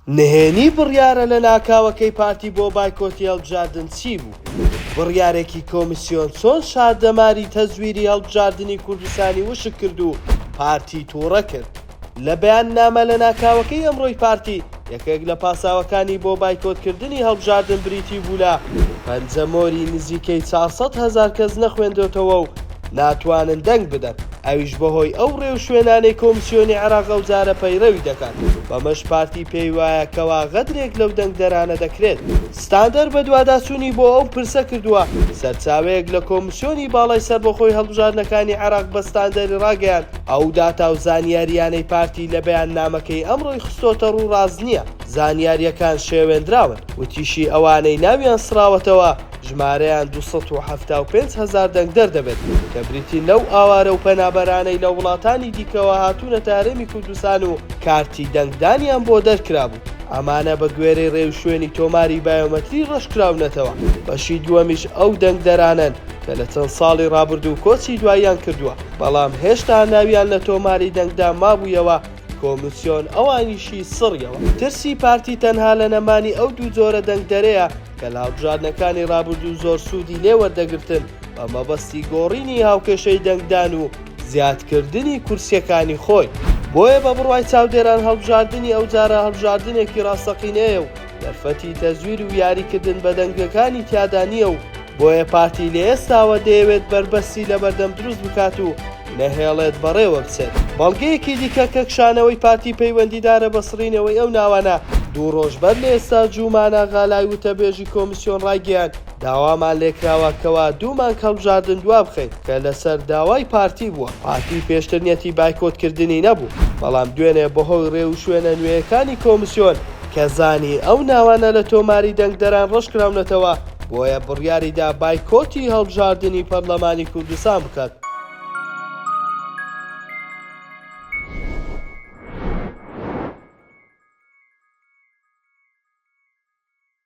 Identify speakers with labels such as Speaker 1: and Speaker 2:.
Speaker 1: نهێنی بڕیارە لە ناکاوەکەی پارتی بۆ بایکۆتی هەڵبژاردن چی بوو؟ بڕیارێکی کۆمیسیۆن چۆن شاردەماری تەزویری هەڵبژاردنی کوردستانی وشک کرد و پارتی تووڕە کرد. لە بەیاننامە لە ناکاوەکەی ئەمڕۆی پارتی یەکێک لە پاساوەکانی بۆ بایکۆتکردنی هەڵبژاردن بریتی بوو لە پەنجەمۆری نزیکەی 400,000 کەس نەخوێندێتەوە و ناتوانن دەنگ بدەن. ئەویش بەهۆی ئەو ڕێو شوێنانەی کۆمیسیۆنی عێراق ئەو جارە پەیڕەوی دەکات. بەمەش پارتی پێی وایە کەوا غەدرێک لەو دەنگدەرانە دەکرێت. ستاندەر بە دوواداچوونی بۆ ئەو پرسە کردووە سەرچاوەیەک لە کۆمیسیۆنی باڵای سەربەخۆی هەڵبژاردنەکانی عێراق بە ستاندەری ڕاگەیان ئەو داتا و زانیاریانەی پارتی لە بەیاننامەکەی ئەمڕۆی خستۆتە ڕوو ڕاست نییە. زانیاریەکان شێوێنراون وتیشی ئەوانەی ناویان سراوەتەوە ژمارەیان 275,000 دەنگ دەردەبێت کە بریتی لەو ئاوارە و پەنابەرانەی لە وڵاتانی دیکەوە هاتوونەتە هەرێمی کوردستان و کارتی دەنگدانیان بۆ دەرکرابوو. ئەمانە بە گوێرەی ڕێو شوێنی تۆماری بایۆمەتری ڕەشکراونەتەوە. بەشی دووەمیش ئەو دەنگدەرانن کە لە چەند ساڵی ڕابردوو کۆچی دواییان کردووە بەڵام هێشتا ناویان لە تۆماری دەنگدا مابوویەوە. کۆمیسیۆن ئەوانیشی سڕیەوە. ترسی پارتی تەنها لە نەمانی ئەو دوو جۆرە دەنگدەرەیە کە لە هەڵبژاردنەکانی ڕابردوو زۆر سوودی لێ وەردەگرتن بە مەبەستی گۆڕینی هاوکێشەی دەنگدان و زیادکردنی کورسیەکانی خۆی. بۆیە بە بڕوای چاودێران هەڵبژاردننی ئەو جارە هەڵبژاردنێکی ڕاستەقینەیە و دەرفەتی تەزویر و یاریکردن بە دەنگەکانی تیادا نییە و بۆیە پارتی لە ئێستاوە دەیەوێت بربەستی لە بەردەم دروست بکات و نەهێڵێت بەڕێوە بچێت. بەڵگەیەکی دیکە کە کشانەوەی پارتی پەیوەندیدارە بە سڕینەوەی ئەو ناوانە دوو ڕۆژ بەر لە ئێستا جومانە غالای وتەبێژی کۆمیسیۆن ڕایگەیاند داوامان لێکراوە کەوا دوومان هەڵبژاردن دوا بخەین کە لەسەر داوای پارتی بووە. پارتی پێشترنیەتی بایکۆتکردنی نەبوو بەڵام دوێنێ بەهۆی ڕێو شوێنە نوێیەکانی کۆمیسیۆن کە زانی ئەو ناوانە لە تۆماری دەنگدەران ڕەشکراونەتەوە بۆیە بڕیاریدا بایکۆتی هەڵبژاردننی پەرلەمانی کوردستان بکات.